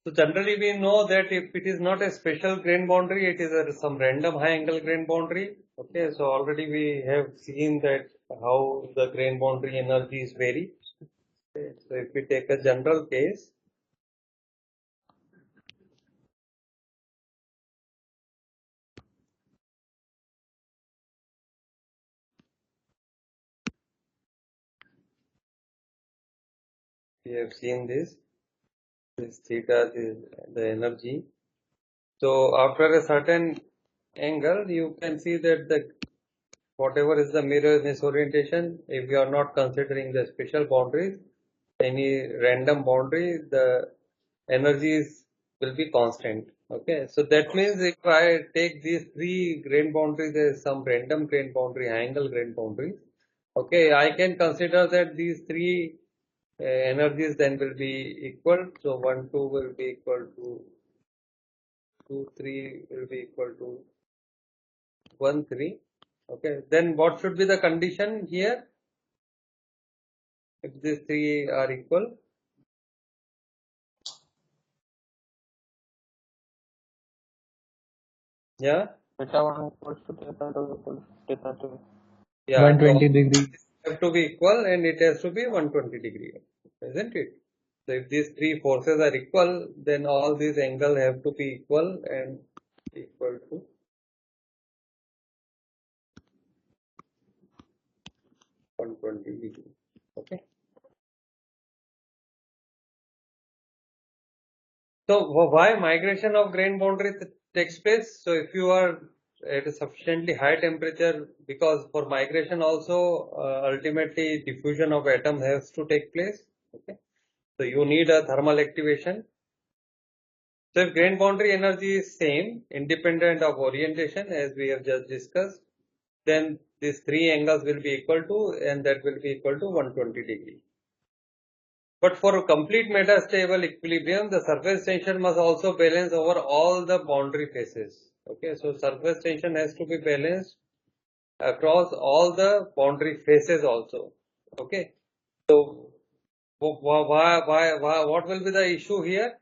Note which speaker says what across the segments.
Speaker 1: So generally we know that if it is not a special grain boundary, it is some random high angle grain boundary. Okay, so already we have seen that how the grain boundary energies vary. Okay, so if we take a general case, we have seen this theta is the energy. So after a certain angle, you can see that the whatever is the mirror misorientation, if you are not considering the special boundaries, any random boundary, the energies will be constant. Okay, so that means if I take these three grain boundaries, there is some random grain boundary, angle grain boundaries. Okay, I can consider that these three energies then will be equal. So 1, 2 will be equal to 2, 3 will be equal to 1, 3. Okay, then what should be the condition here? If these three are equal, yeah,
Speaker 2: Theta 1 equals to theta 2 equals to theta 2.
Speaker 1: yeah,
Speaker 3: 120 degrees.
Speaker 1: have to be equal and it has to be 120 degree, isn't it? So if these three forces are equal, then all these angles have to be equal and equal to 120 degree. Okay. So why migration of grain boundary takes place? So if you are at a sufficiently high temperature, because for migration also ultimately diffusion of atom has to take place. Okay. So you need a thermal activation. So if grain boundary energy is same, independent of orientation as we have just discussed, then these three angles will be equal to, and that will be equal to 120 degree. But for a complete metastable equilibrium, the surface tension must also balance over all the boundary faces. Okay, so surface tension has to be balanced across all the boundary faces also. Okay, so what will be the issue here?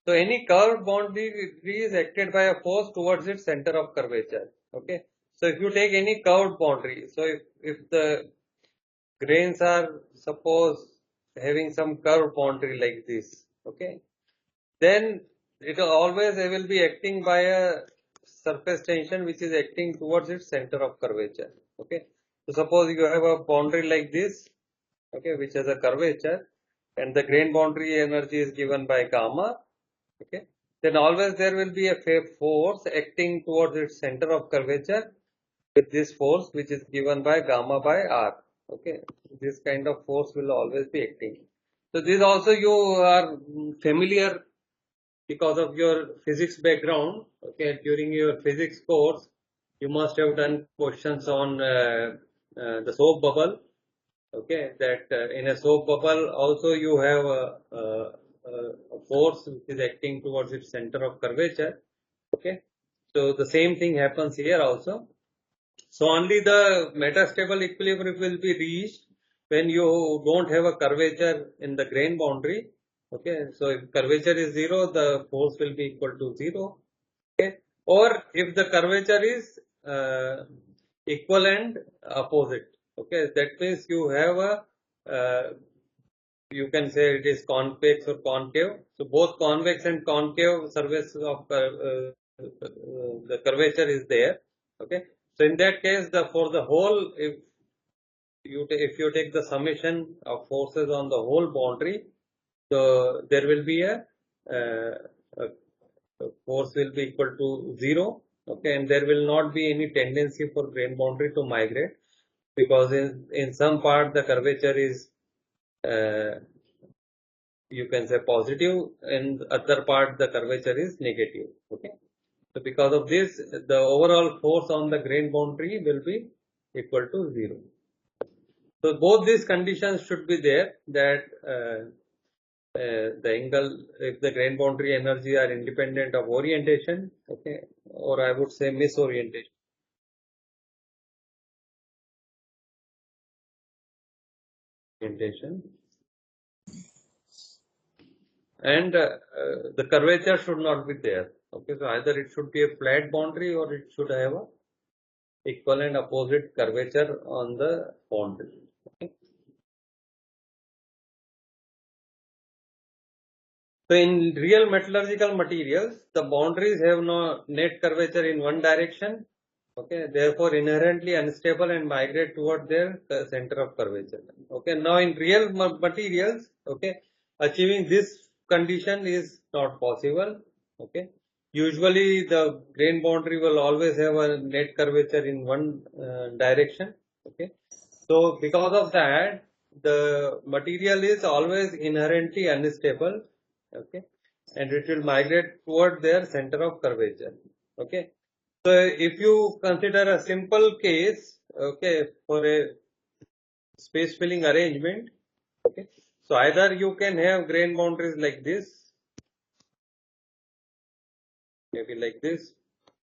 Speaker 1: So any curved boundary is acted by a force towards its center of curvature. Okay, so if you take any curved boundary, so if the grains are suppose having some curved boundary like this, okay, then it always will be acting by a surface tension which is acting towards its center of curvature. Okay, so suppose you have a boundary like this, okay, which has a curvature, and the grain boundary energy is given by gamma. Okay, then always there will be a force acting towards its center of curvature with this force which is given by gamma by r. Okay, this kind of force will always be acting. So this also you are familiar because of your physics background. Okay, during your physics course you must have done questions on the soap bubble. Okay, that in a soap bubble also you have a force which is acting towards its center of curvature. Okay, so the same thing happens here also. So only the metastable equilibrium will be reached when you don't have a curvature in the grain boundary. Okay, so if curvature is 0, the force will be equal to 0. Okay, or if the curvature is equal and opposite. Okay, that means you have a you can say it is convex or concave. So both convex and concave surface of the curvature is there. Okay, so in that case, for the whole, if you take the summation of forces on the whole boundary, so there will be a force will be equal to 0. Okay, and there will not be any tendency for grain boundary to migrate, because in some part the curvature is you can say positive, and other part the curvature is negative. Okay, so because of this, the overall force on the grain boundary will be equal to 0. So both these conditions should be there, that the angle, if the grain boundary energy are independent of orientation, okay, or I would say misorientation. and the curvature should not be there. Okay, so either it should be a flat boundary or it should have a equal and opposite curvature on the boundary. Okay. So in real metallurgical materials, the boundaries have no net curvature in one direction. Okay, therefore inherently unstable and migrate toward their center of curvature. Okay, now in real materials, okay, achieving this condition is not possible. Okay, usually the grain boundary will always have a net curvature in one direction. Okay, so because of that, the material is always inherently unstable. Okay, and it will migrate toward their center of curvature. Okay, so if you consider a simple case, okay, for a space filling arrangement, okay, so either you can have grain boundaries like this, maybe like this,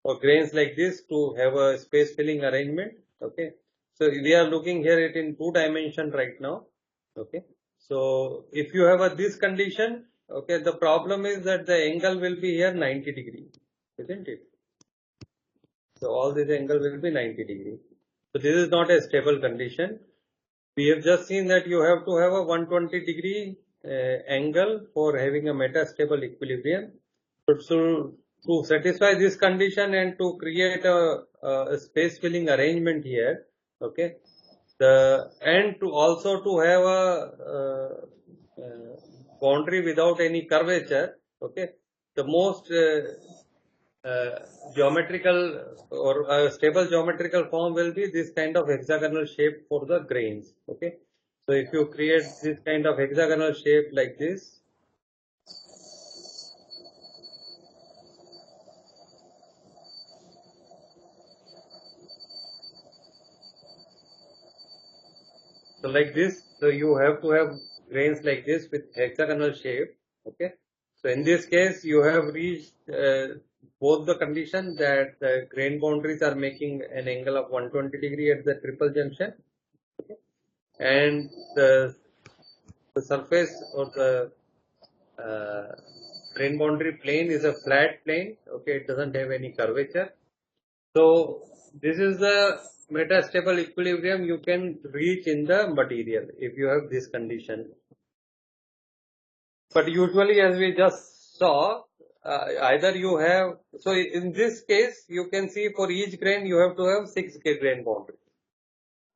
Speaker 1: or grains like this to have a space filling arrangement. Okay, so we are looking here it in 2 dimension right now. Okay, so if you have a this condition, okay, the problem is that the angle will be here 90 degree, isn't it? So all this angle will be 90 degree. So this is not a stable condition. We have just seen that you have to have a 120 degree angle for having a metastable equilibrium. So to satisfy this condition and to create a space filling arrangement here, okay, and to also to have a boundary without any curvature, okay, the most geometrical or stable geometrical form will be this kind of hexagonal shape for the grains. Okay, so if you create this kind of hexagonal shape like this, so like this, so you have to have grains like this with hexagonal shape. Okay, so in this case you have reached both the condition that the grain boundaries are making an angle of 120 degree at the triple junction. Okay, and the surface or the grain boundary plane is a flat plane. Okay, it doesn't have any curvature. So this is the metastable equilibrium you can reach in the material if you have this condition. But usually, as we just saw, either you have, so in this case you can see for each grain you have to have 6 grain boundary.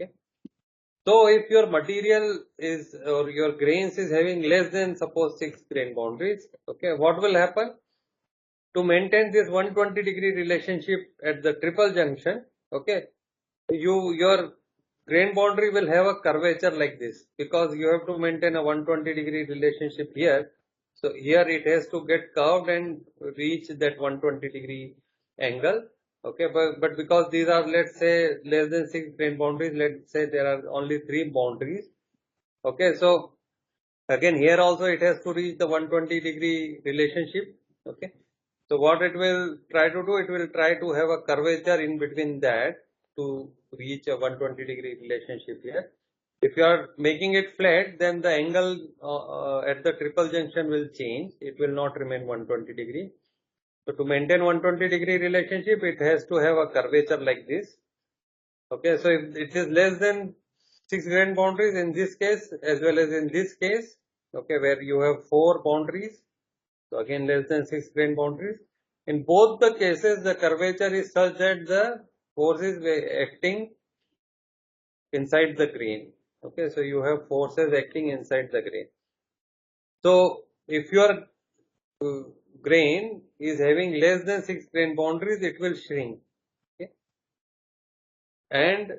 Speaker 1: Okay. So if your material is or your grains is having less than suppose 6 grain boundaries, okay, what will happen? To maintain this 120 degree relationship at the triple junction, okay, your grain boundary will have a curvature like this because you have to maintain a 120 degree relationship here. So here it has to get curved and reach that 120 degree angle. Okay, but because these are, let's say, less than 6 grain boundaries, let's say there are only 3 boundaries. Okay, so again here also it has to reach the 120 degree relationship. Okay, so what it will try to do, it will try to have a curvature in between that to reach a 120 degree relationship here. If you are making it flat, then the angle at the triple junction will change. It will not remain 120 degree. So to maintain 120 degree relationship, it has to have a curvature like this. Okay, so if it is less than 6 grain boundaries in this case as well as in this case, okay, where you have 4 boundaries, so again less than 6 grain boundaries. In both the cases, the curvature is such that the force is acting inside the grain. Okay, so you have forces acting inside the grain. So if your grain is having less than 6 grain boundaries, it will shrink. Okay, and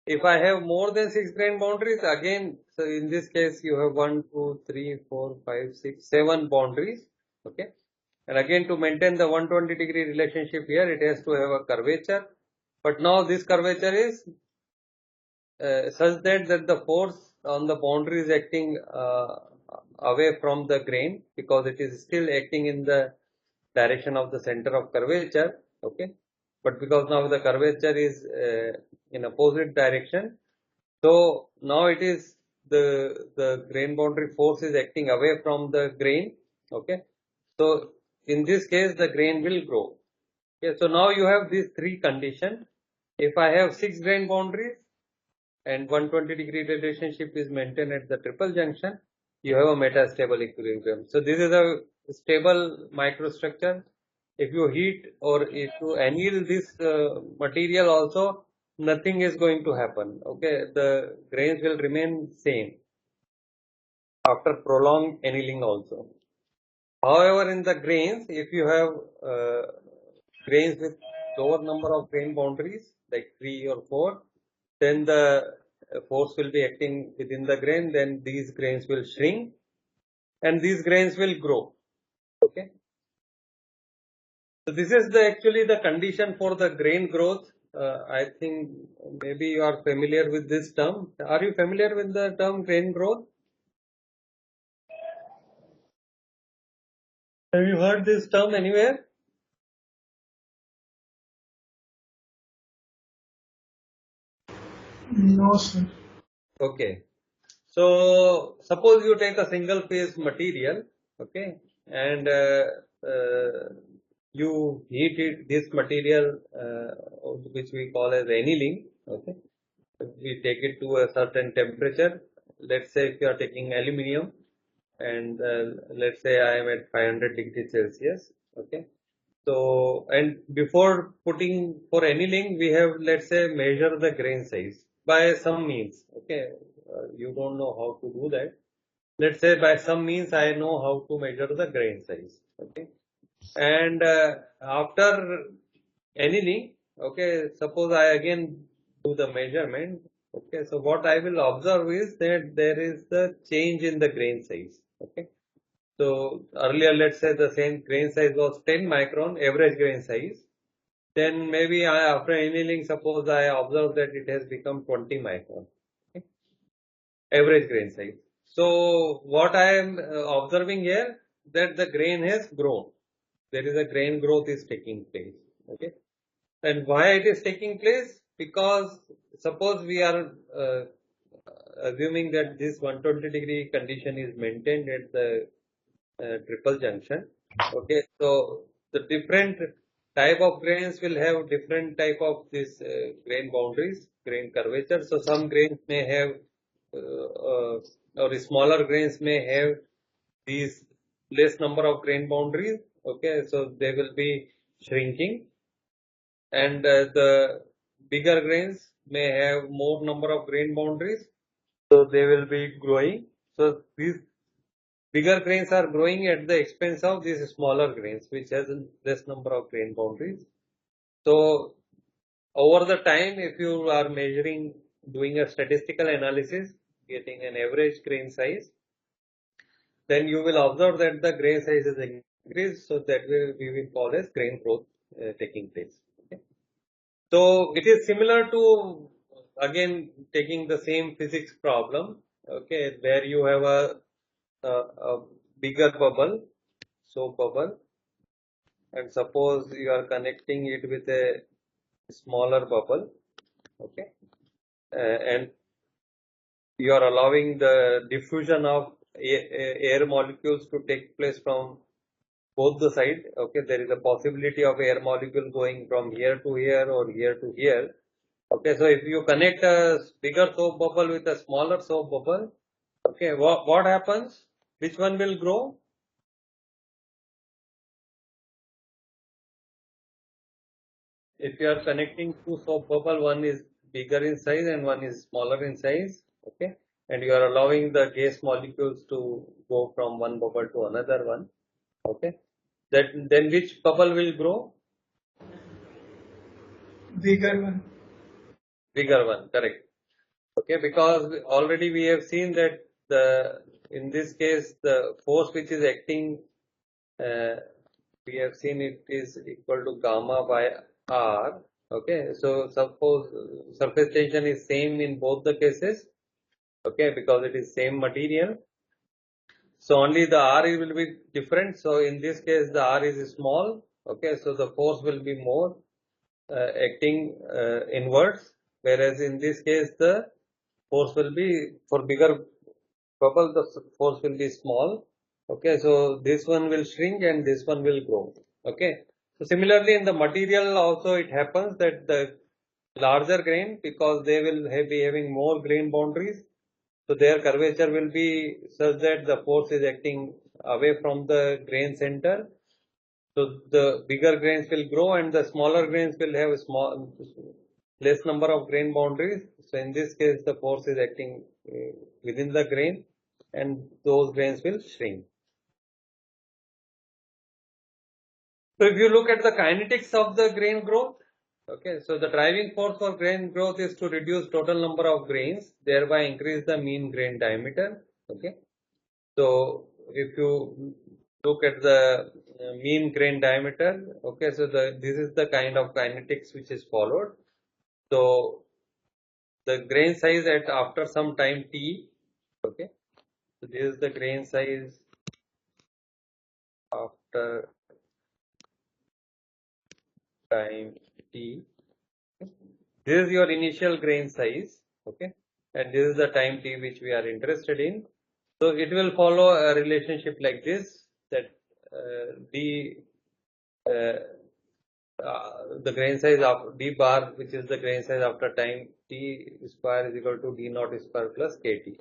Speaker 1: if I have more than 6 grain boundaries, again, so in this case you have 1, 2, 3, 4, 5, 6, 7 boundaries. Okay, and again to maintain the 120 degree relationship here, it has to have a curvature. But now this curvature is such that the force on the boundary is acting away from the grain because it is still acting in the direction of the center of curvature. Okay, but because now the curvature is in opposite direction, so now it is the grain boundary force is acting away from the grain. Okay, so in this case the grain will grow. Okay, so now you have these three conditions. If I have 6 grain boundaries and 120-degree relationship is maintained at the triple junction, you have a metastable equilibrium. So this is a stable microstructure. If you heat or if you anneal this material also, nothing is going to happen. Okay, the grains will remain same after prolonged annealing also. However, in the grains, if you have grains with lower number of grain boundaries, like 3 or 4, then the force will be acting within the grain, then these grains will shrink and these grains will grow. Okay. So this is actually the condition for the grain growth. I think maybe you are familiar with this term. Are you familiar with the term grain growth? Have you heard this term anywhere?
Speaker 3: No, sir.
Speaker 1: Okay. So suppose you take a single phase material, okay, and you heat it, this material, which we call as annealing, okay. We take it to a certain temperature. Let's say if you are taking aluminium, and let's say I am at 500 degrees Celsius, okay. So, and before putting for annealing, we have, let's say, measure the grain size by some means. Okay, you don't know how to do that. Let's say by some means I know how to measure the grain size. Okay, and after annealing, okay, suppose I again do the measurement. Okay, so what I will observe is that there is the change in the grain size. Okay. So earlier, let's say the same grain size was 10 micron, average grain size. Then maybe after annealing, suppose I observe that it has become 20 micron, okay? Average grain size. So what I am observing here, that the grain has grown. There is a grain growth is taking place. Okay. And why it is taking place? Because suppose we are assuming that this 120-degree condition is maintained at the triple junction. Okay, so the different type of grains will have different type of this grain boundaries, grain curvature. So some grains may have or smaller grains may have these less number of grain boundaries. Okay, so they will be shrinking, and the bigger grains may have more number of grain boundaries, so they will be growing. So these bigger grains are growing at the expense of these smaller grains, which has a less number of grain boundaries. So over the time, if you are measuring, doing a statistical analysis, getting an average grain size, then you will observe that the grain size is increased. So that we will call as grain growth taking place. Okay. So it is similar to, again, taking the same physics problem, okay, where you have a bigger bubble, soap bubble, and suppose you are connecting it with a smaller bubble, okay, and you are allowing the diffusion of air molecules to take place from both the side. Okay, there is a possibility of air molecule going from here to here or here to here. Okay, so if you connect a bigger soap bubble with a smaller soap bubble, okay, what happens? Which one will grow? If you are connecting two soap bubble, one is bigger in size and one is smaller in size, okay, and you are allowing the gas molecules to go from one bubble to another one, okay, then which bubble will grow?
Speaker 3: Bigger one.
Speaker 1: Bigger one, correct. Okay, because already we have seen that in this case the force which is acting, we have seen it is equal to gamma by r. Okay, so suppose surface tension is same in both the cases, okay, because it is same material. So only the r will be different. So in this case the r is small, okay, so the force will be more acting inwards, whereas in this case the force will be, for bigger bubble, the force will be small, Okay, so this one will shrink and this one will grow. Okay, so similarly in the material also it happens that the larger grain, because they will be having more grain boundaries, so their curvature will be such that the force is acting away from the grain center. So the bigger grains will grow and the smaller grains will have a less number of grain boundaries. So in this case the force is acting within the grain and those grains will shrink. So if you look at the kinetics of the grain growth, okay, so the driving force for grain growth is to reduce total number of grains, thereby increase the mean grain diameter. Okay, so if you look at the mean grain diameter, okay, so this is the kind of kinetics which is followed. So the grain size at after some time t, okay, so this is the grain size after time t. This is your initial grain size, okay, and this is the time t which we are interested in. So it will follow a relationship like this, that d the grain size of d bar, which is the grain size after time t square, is equal to d naught square plus kt.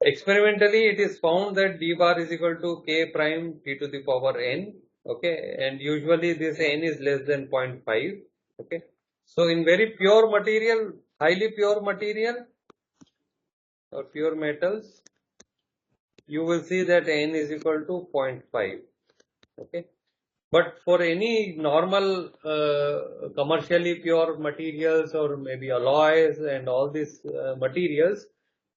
Speaker 1: Experimentally, it is found that d bar is equal to k prime t to the power n. Okay, and usually this n is less than 0.5. Okay, so in very pure material, highly pure material or pure metals, you will see that n is equal to 0.5. Okay, but for any normal commercially pure materials or maybe alloys and all these materials,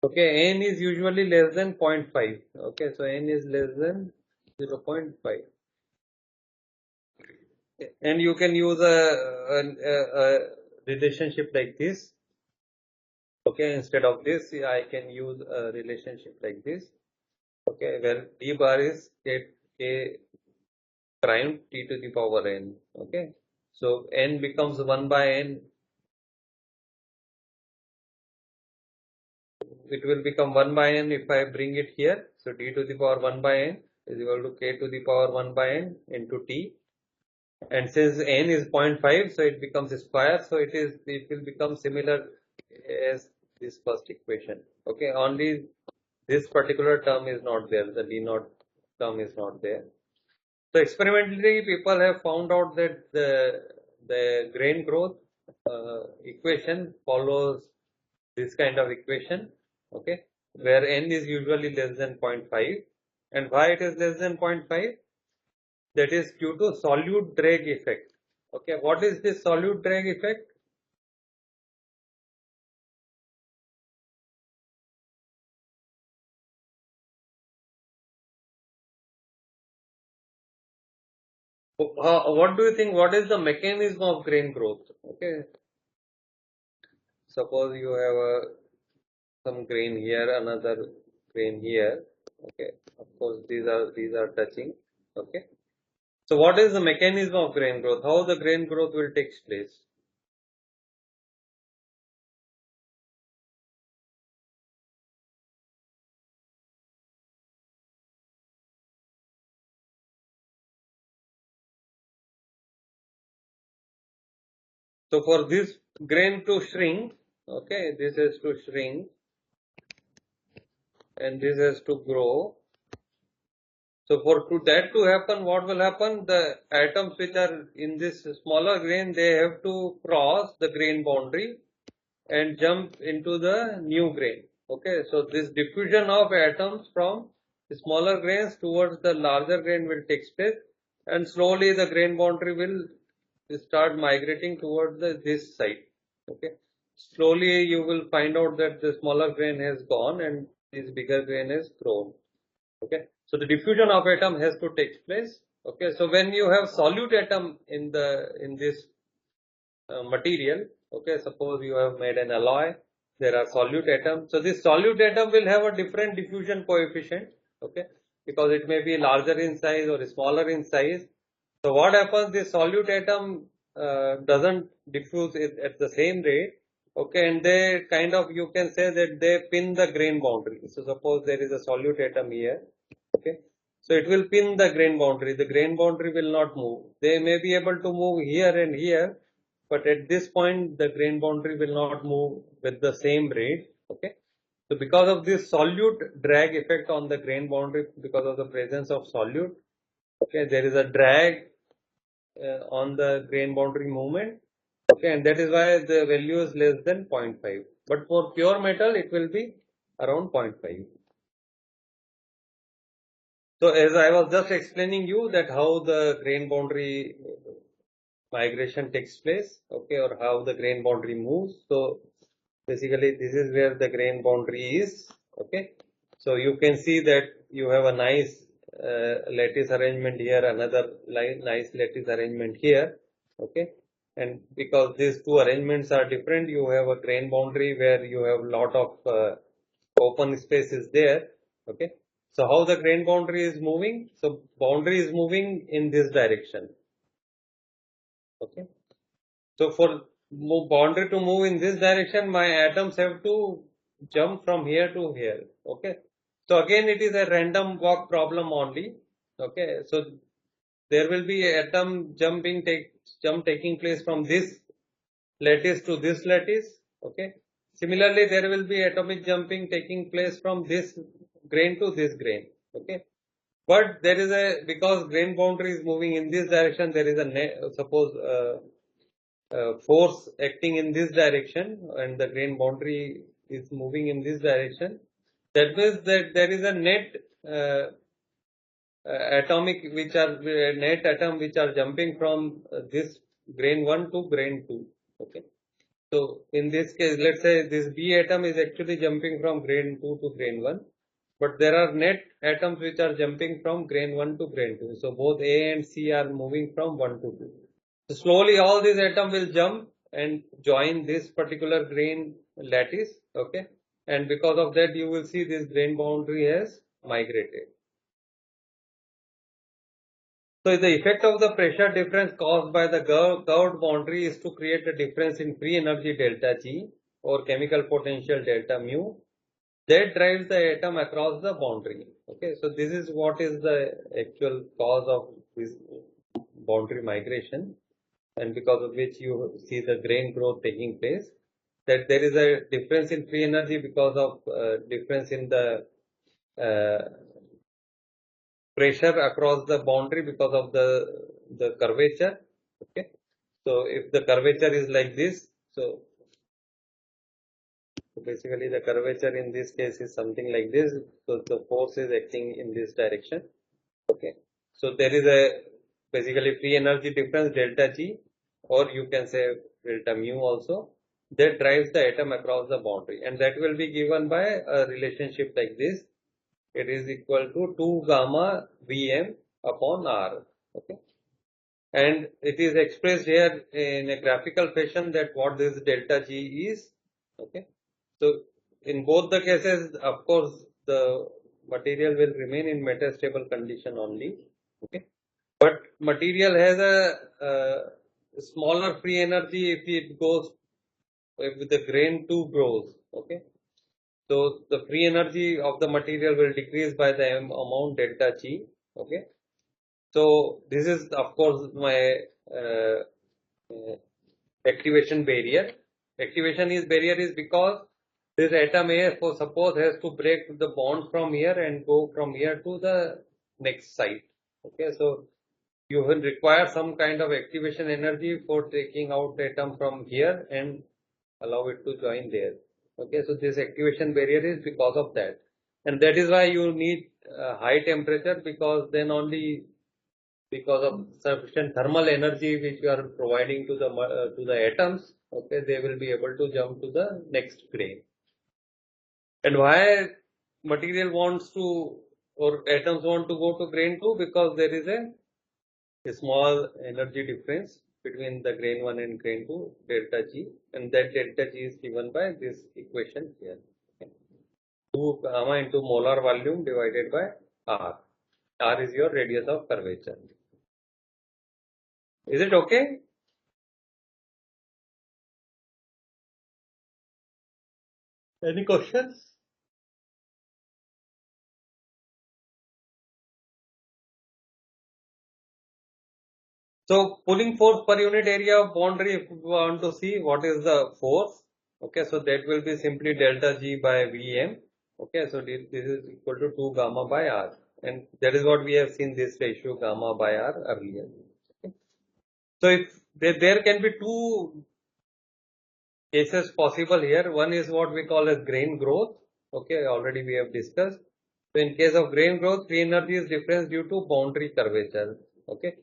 Speaker 1: okay, n is usually less than 0.5. Okay, so n is less than 0.5. And you can use a relationship like this. Okay, instead of this, I can use a relationship like this. Okay, where d bar is k prime t to the power n. Okay, so n becomes 1 by n. It will become 1 by n if I bring it here. So d to the power 1 by n is equal to k to the power 1 by n into t. And since n is 0.5, so it becomes a square. So it will become similar as this first equation. Okay, only this particular term is not there. The d naught term is not there. So experimentally, people have found out that the grain growth equation follows this kind of equation. Okay, where n is usually less than 0.5, and why it is less than 0.5? That is due to solute drag effect. Okay, what is this solute drag effect? What do you think? What is the mechanism of grain growth? Okay, suppose you have some grain here, another grain here. Okay, of course these are touching. Okay, so what is the mechanism of grain growth? How the grain growth will take place? So for this grain to shrink, okay, this has to shrink and this has to grow. So for that to happen, what will happen? The atoms which are in this smaller grain, they have to cross the grain boundary and jump into the new grain. Okay, so this diffusion of atoms from the smaller grains towards the larger grain will take place, and slowly the grain boundary will start migrating towards this side. Okay, slowly you will find out that the smaller grain has gone and this bigger grain has grown. Okay, so the diffusion of atom has to take place. Okay, so when you have solute atom in this material, okay, suppose you have made an alloy, there are solute atoms. So this solute atom will have a different diffusion coefficient, okay, because it may be larger in size or smaller in size. So what happens, this solute atom doesn't diffuse it at the same rate, Okay, and they kind of, you can say that they pin the grain boundary. So suppose there is a solute atom here, okay, so it will pin the grain boundary. The grain boundary will not move. They may be able to move here and here, but at this point the grain boundary will not move with the same rate. Okay, so because of this solute drag effect on the grain boundary, because of the presence of solute, okay, there is a drag on the grain boundary movement. Okay, and that is why the value is less than 0.5. But for pure metal, it will be around 0.5. So as I was just explaining you that how the grain boundary migration takes place, okay, or how the grain boundary moves. So basically this is where the grain boundary is, okay. So you can see that you have a nice lattice arrangement here, another nice lattice arrangement here, okay. And because these two arrangements are different, you have a grain boundary where you have lot of open space is there, okay. So how the grain boundary is moving? So boundary is moving in this direction, okay. So for boundary to move in this direction, my atoms have to jump from here to here. Okay. So again, it is a random walk problem only. Okay. So there will be atom jump taking place from this lattice to this lattice. Okay. Similarly, there will be atomic jumping taking place from this grain to this grain. Okay. But there is a, because grain boundary is moving in this direction, there is a suppose force acting in this direction and the grain boundary is moving in this direction. That means that there is a net atomic which are net atom which are jumping from this grain 1 to grain 2. Okay. So in this case, let's say this B atom is actually jumping from grain 2 to grain 1, but there are net atoms which are jumping from grain 1 to grain 2. So both A and C are moving from 1 to 2. So slowly all these atoms will jump and join this particular grain lattice, okay, and because of that you will see this grain boundary has migrated. So the effect of the pressure difference caused by the curved boundary is to create a difference in free energy delta G or chemical potential delta mu that drives the atom across the boundary. Okay, so this is what is the actual cause of this boundary migration, and because of which you see the grain growth taking place, that there is a difference in free energy because of difference in the uh, pressure across the boundary because of the curvature. Okay, so if the curvature is like this, so basically the curvature in this case is something like this, so the force is acting in this direction. Okay, so there is a basically free energy difference delta G, or you can say delta mu also, that drives the atom across the boundary, and that will be given by a relationship like this. It is equal to 2 gamma Vm upon R. Okay, and it is expressed here in a graphical fashion that what this delta G is. Okay, so in both the cases, of course, the material will remain in metastable condition only. Okay, but material has a smaller free energy if it goes, if the grain 2 grows. Okay, so the free energy of the material will decrease by the amount delta G. Okay, so this is of course my uh, uh, activation barrier. Activation is barrier is because this atom A, for suppose, has to break the bond from here and go from here to the next site. Okay, so you will require some kind of activation energy for taking out atom from here and allow it to join there. Okay, so this activation barrier is because of that, and that is why you need high temperature, because then only, because of sufficient thermal energy which you are providing to the atoms, okay, they will be able to jump to the next grain. And why material wants to, or atoms want to go to grain 2? Because there is a small energy difference between the grain 1 and grain 2, delta G, and that delta G is given by this equation here. Okay. 2 gamma into molar volume divided by R. R is your radius of curvature. Is it okay? Any questions? So pulling force per unit area of boundary, if we want to see what is the force, okay, so that will be simply delta G by Vm. Okay, so this is equal to 2 gamma by R, and that is what we have seen this ratio gamma by R earlier. Okay. So if there can be two cases possible here. One is what we call as grain growth. Okay, already we have discussed. So in case of grain growth, free energy is difference due to boundary curvature. Okay.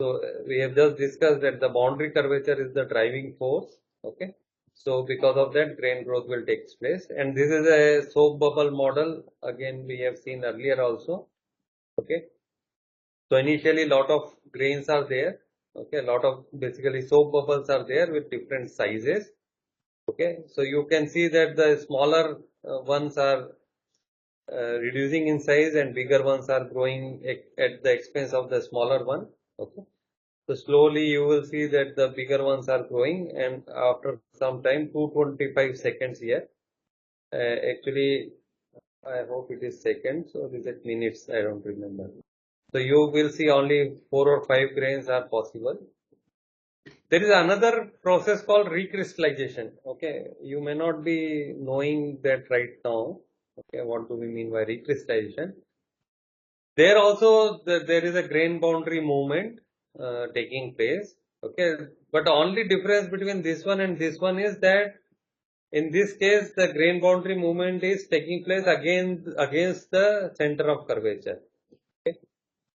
Speaker 1: So we have just discussed that the boundary curvature is the driving force. Okay. So because of that, grain growth will take place. And this is a soap bubble model. Again, we have seen earlier also. Okay. So initially, lot of grains are there. Okay. A lot of basically soap bubbles are there with different sizes. Okay. So you can see that the smaller ones are reducing in size and bigger ones are growing at the expense of the smaller one. Okay. So slowly you will see that the bigger ones are growing, and after some time 225 seconds here. Actually, I hope it is seconds or is it minutes? I don't remember. So you will see only 4 or 5 grains are possible. There is another process called recrystallization. Okay, you may not be knowing that right now. Okay, what do we mean by recrystallization? There also there is a grain boundary movement taking place. Okay, but only difference between this one and this one is that in this case the grain boundary movement is taking place against the center of curvature. Okay,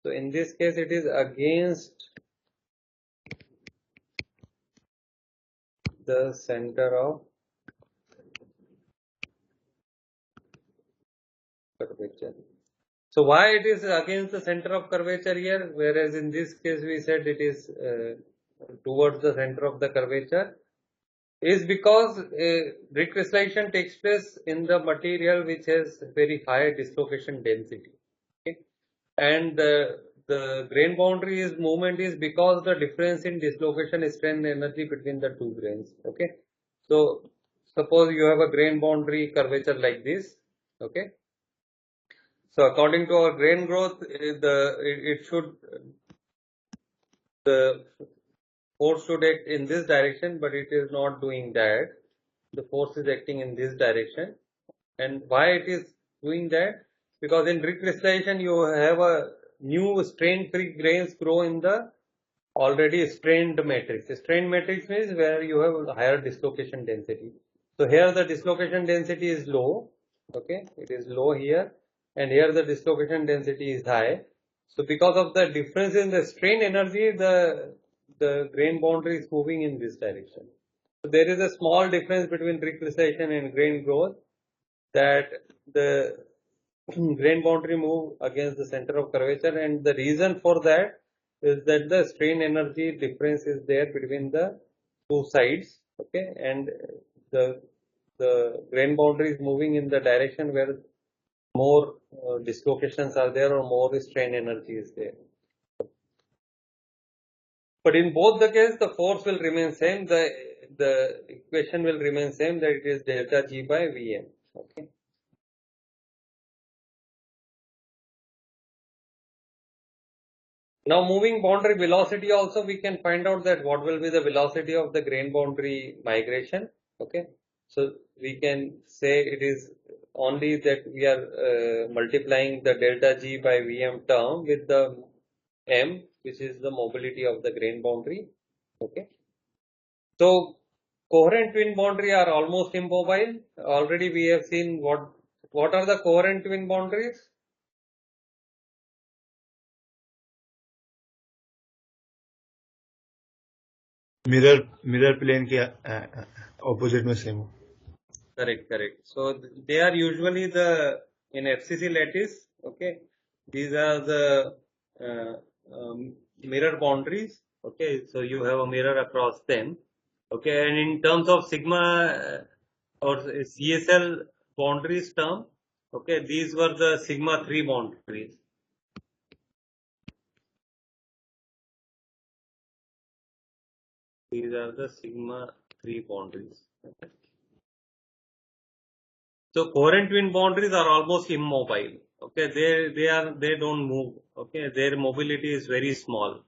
Speaker 1: so in this case it is against the center of curvature. So why it is against the center of curvature here, whereas in this case we said it is towards the center of the curvature, is because recrystallization takes place in the material which has very high dislocation density. Okay? And the grain boundary is movement is because the difference in dislocation strength energy between the two grains. Okay, so suppose you have a grain boundary curvature like this. Okay, so according to our grain growth, it should the force should act in this direction, but it is not doing that. The force is acting in this direction, and why it is doing that? Because in recrystallization you have a new strain-free grains grow in the already strained matrix. Strained matrix means where you have higher dislocation density. So here the dislocation density is low. Okay, it is low here, and here the dislocation density is high. So because of the difference in the strain energy, the grain boundary is moving in this direction. So there is a small difference between recrystallization and grain growth, that the grain boundary move against the center of curvature, and the reason for that is that the strain energy difference is there between the two sides. Okay, and the the grain boundary is moving in the direction where more dislocations are there or more strain energy is there. But in both the case, the force will remain same. The equation will remain same, that it is delta G by Vm. Okay. Now moving boundary velocity also, we can find out that what will be the velocity of the grain boundary migration. Okay, so we can say it is only that we are multiplying the delta G by Vm term with the m, which is the mobility of the grain boundary. Okay, so coherent twin boundary are almost immobile. Already we have seen what are the coherent twin boundaries.
Speaker 3: Mirror plane के opposite में same हो.
Speaker 1: Correct. So they are usually in FCC lattice. Okay, these are the mirror boundaries. Okay, so you have a mirror across them. Okay, and in terms of sigma or CSL boundaries term, okay, these were the sigma 3 boundaries. These are the sigma 3 boundaries. Okay. So coherent twin boundaries are almost immobile. Okay, they don't move. Okay, their mobility is very small.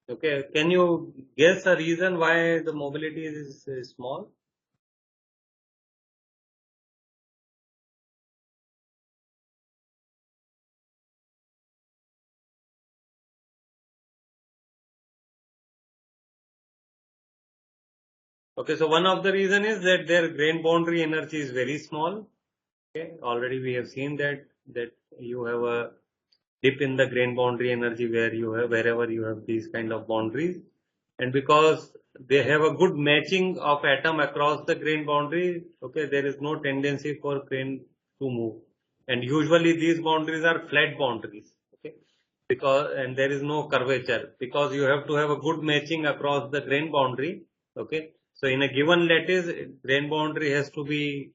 Speaker 1: Okay, can you guess a reason why the mobility is small? Okay, so one of the reason is that their grain boundary energy is very small. Okay, already we have seen that you have a dip in the grain boundary energy where you have wherever you have these kind of boundaries, and because they have a good matching of atom across the grain boundary. Okay, there is no tendency for grain to move, and usually these boundaries are flat boundaries. Okay, because and there is no curvature because you have to have a good matching across the grain boundary. Okay, so in a given lattice, grain boundary has to be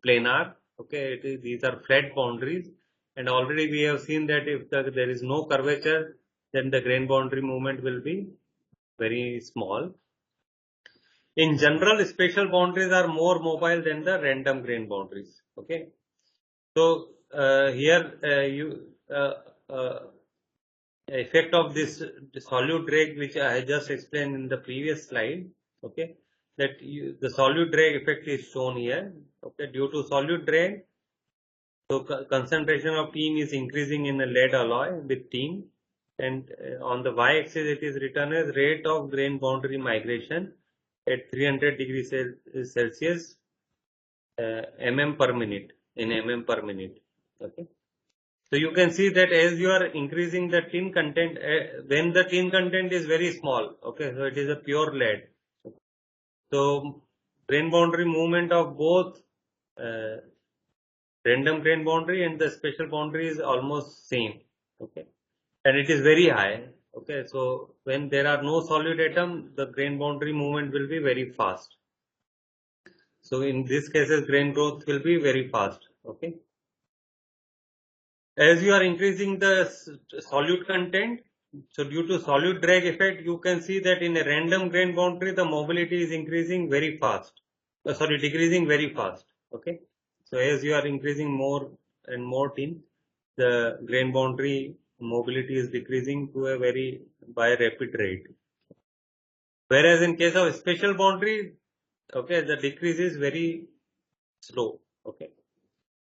Speaker 1: planar. Okay, these are flat boundaries, and already we have seen that if there is no curvature, then the grain boundary movement will be very small. In general, spatial boundaries are more mobile than the random grain boundaries. Okay, so here effect of this solute drag, which I just explained in the previous slide. Okay, that the solute drag effect is shown here. Okay, due to solute drag, so concentration of tin is increasing in a lead alloy with tin, and on the y-axis it is written as rate of grain boundary migration at 300 degrees Celsius mm per minute in mm per minute. Okay, so you can see that as you are increasing the tin content, when the tin content is very small. Okay, so it is a pure lead. So grain boundary movement of both uh, random grain boundary and the spatial boundary is almost same. Okay, and it is very high. Okay, so when there are no solid atom, the grain boundary movement will be very fast. So in this cases, grain growth will be very fast. Okay, as you are increasing the solute content, so due to solute drag effect, you can see that in a random grain boundary, the mobility is increasing very fast. Sorry, decreasing very fast. Okay, so as you are increasing more and more tin, the grain boundary mobility is decreasing to a very by rapid rate. Whereas in case of spatial boundary, okay, the decrease is very slow. Okay,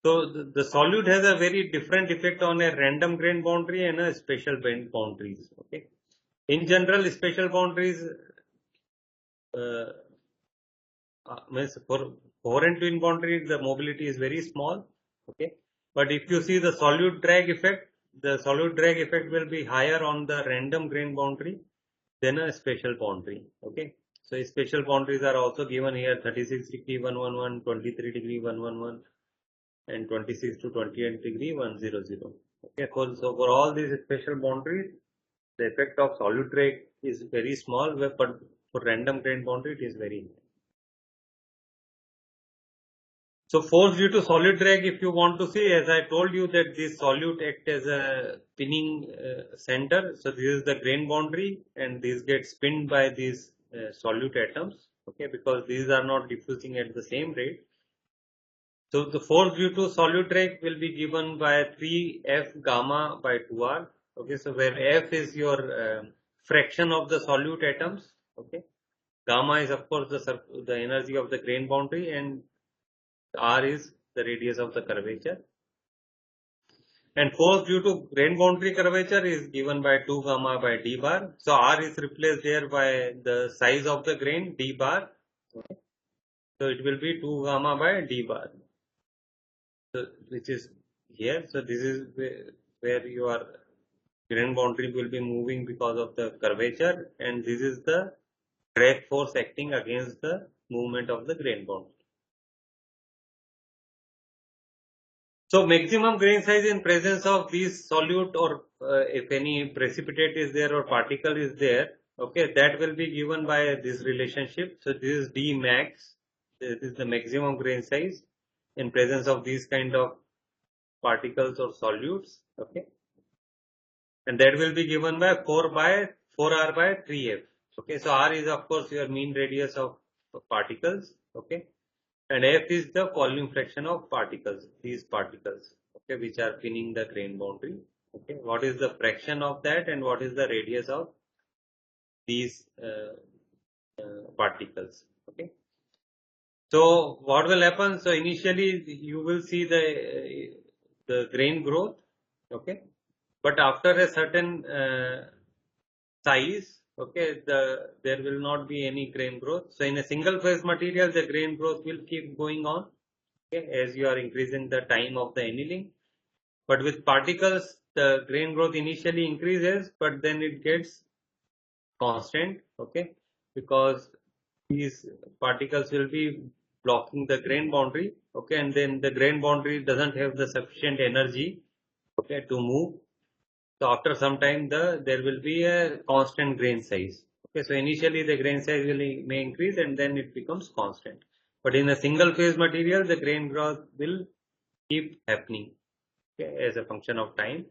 Speaker 1: so the solute has a very different effect on a random grain boundary and a spatial boundaries. Okay, in general, spatial boundaries uh, means for coherent twin boundary, the mobility is very small. Okay, but if you see the solute drag effect, the solute drag effect will be higher on the random grain boundary than a spatial boundary. Okay, so spatial boundaries are also given here: 36 degree 111, 23 degree 111, and 26 to 28 degree 100. Okay, so for all these spatial boundaries, the effect of solute drag is very small, but for random grain boundary, it is very high. So force due to solute drag, if you want to see, as I told you that this solute act as a pinning center. So this is the grain boundary, and this gets pinned by these solute atoms. Okay, because these are not diffusing at the same rate. So the force due to solute drag will be given by 3F gamma by 2R. Okay, so where F is your fraction of the solute atoms. Okay, gamma is of course the energy of the grain boundary, and R is the radius of the curvature. And force due to grain boundary curvature is given by 2 gamma by d bar. So R is replaced here by the size of the grain d bar. Okay. So it will be 2 gamma by d bar. So which is here. So this is where your grain boundary will be moving because of the curvature, and this is the drag force acting against the movement of the grain boundary. So maximum grain size in presence of these solute, or if any precipitate is there or particle is there, okay, that will be given by this relationship. So this is D max. This is the maximum grain size in presence of these kind of particles or solutes. Okay, and that will be given by 4R by 3F. Okay, so R is of course your mean radius of particles. Okay, and F is the volume fraction of particles, these particles, okay, which are pinning the grain boundary. Okay, what is the fraction of that, and what is the radius of these particles? Okay, so what will happen? So initially you will see the grain growth, okay, but after a certain size, okay, there will not be any grain growth. So in a single phase material, the grain growth will keep going on, okay, as you are increasing the time of the annealing. But with particles, the grain growth initially increases, but then it gets constant, okay, because these particles will be blocking the grain boundary, okay, and then the grain boundary doesn't have the sufficient energy, okay, to move. So after some time, there will be a constant grain size. Okay, so initially the grain size may increase and then it becomes constant. But in a single phase material, the grain growth will keep happening, okay, as a function of time.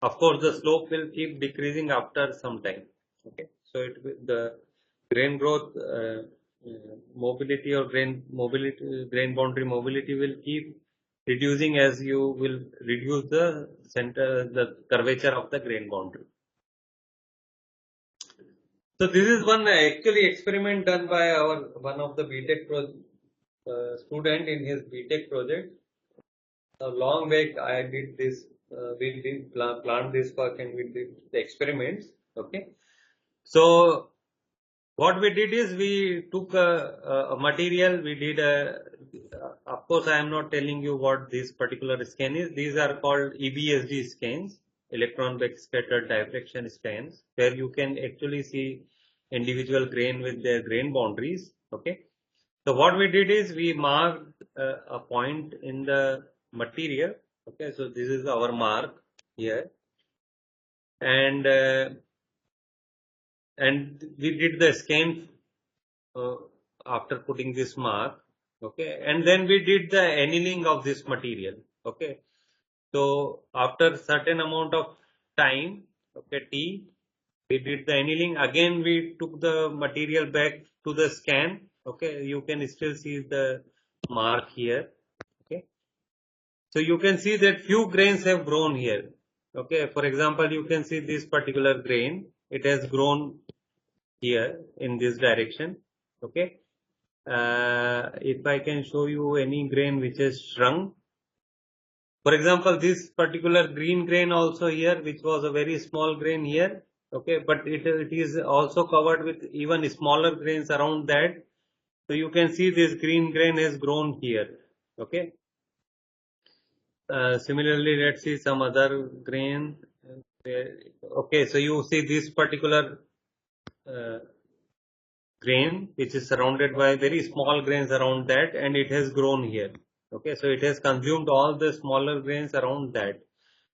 Speaker 1: Of course, the slope will keep decreasing after some time. Okay, so the grain growth mobility or grain boundary mobility will keep reducing as you will reduce the curvature of the grain boundary. So this is one actually experiment done by one of the BTech student in his BTech project. A long back I did this, we did plan this work and we did the experiments. Okay, so what we did is we took a material, we did of course I am not telling you what this particular scan is. These are called EBSD scans, electron backscatter diffraction scans, where you can actually see individual grain with their grain boundaries. Okay, so what we did is we marked a point in the material. Okay, so this is our mark here, and we did the scan after putting this mark. Okay, and then we did the annealing of this material. Okay, so after certain amount of time, okay, T, we did the annealing. Again, we took the material back to the scan. Okay, you can still see the mark here. Okay, so you can see that few grains have grown here. Okay, for example, you can see this particular grain, it has grown here in this direction. Okay, if I can show you any grain which has shrunk, for example, this particular green grain also here, which was a very small grain here, okay, but it is also covered with even smaller grains around that. So you can see this green grain has grown here. Okay, similarly, let's see some other grain. Okay, so you see this particular grain which is surrounded by very small grains around that, and it has grown here. Okay, so it has consumed all the smaller grains around that,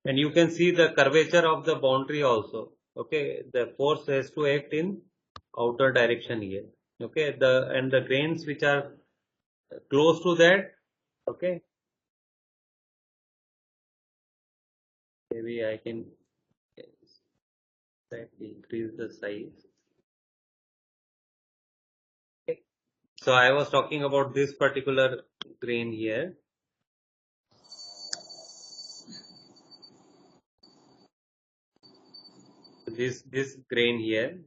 Speaker 1: and you can see the curvature of the boundary also. Okay, the force has to act in outer direction here. Okay, the grains which are close to that, okay, maybe I can increase the size. Okay, so I was talking about this particular grain here. This grain here,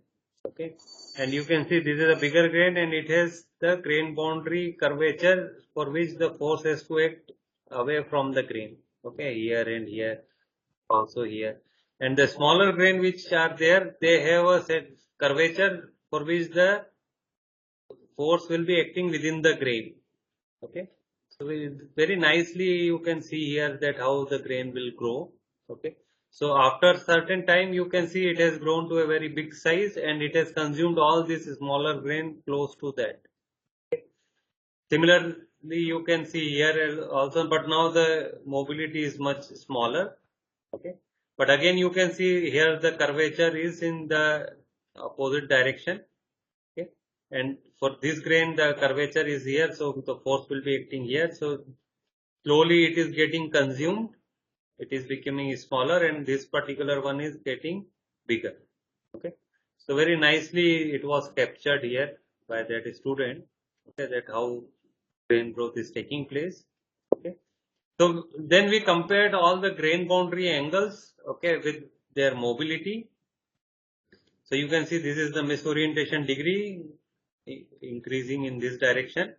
Speaker 1: okay, and you can see this is a bigger grain and it has the grain boundary curvature for which the force has to act away from the grain. Okay, here and here, also here, and the smaller grain which are there, they have a set curvature for which the force will be acting within the grain. Okay, so very nicely you can see here that how the grain will grow. Okay, so after certain time you can see it has grown to a very big size and it has consumed all this smaller grain close to that. Okay. Similarly, you can see here also, but now the mobility is much smaller. Okay, but again you can see here the curvature is in the opposite direction. Okay, and for this grain the curvature is here, so the force will be acting here. So slowly it is getting consumed, it is becoming smaller, and this particular one is getting bigger. Okay, so very nicely it was captured here by that student. Okay, that how grain growth is taking place. Okay. So then we compared all the grain boundary angles, okay, with their mobility. So you can see this is the misorientation degree increasing in this direction,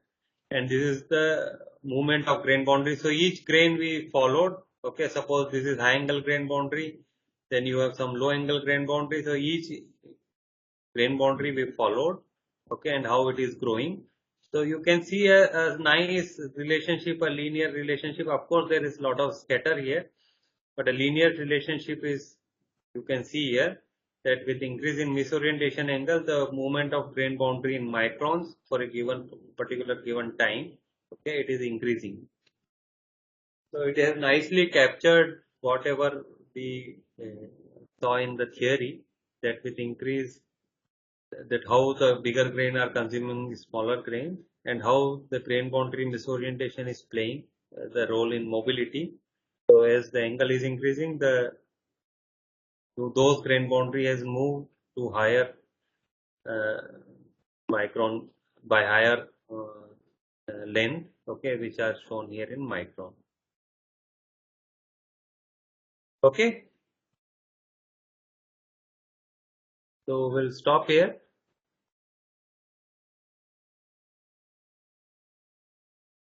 Speaker 1: and this is the movement of grain boundary. So each grain we followed. Okay, suppose this is high angle grain boundary, then you have some low angle grain boundary. So each grain boundary we followed, okay, and how it is growing. So you can see a nice relationship, a linear relationship. Of course, there is a lot of scatter here, but a linear relationship is, you can see here, that with increase in misorientation angle, the movement of grain boundary in microns for a given particular given time, okay, it is increasing. So it has nicely captured whatever we saw in the theory, that with increase, that how the bigger grain are consuming smaller grain, and how the grain boundary misorientation is playing the role in mobility. So as the angle is increasing, those grain boundary has moved to higher micron by higher length, okay, which are shown here in micron. Okay, so we'll stop here.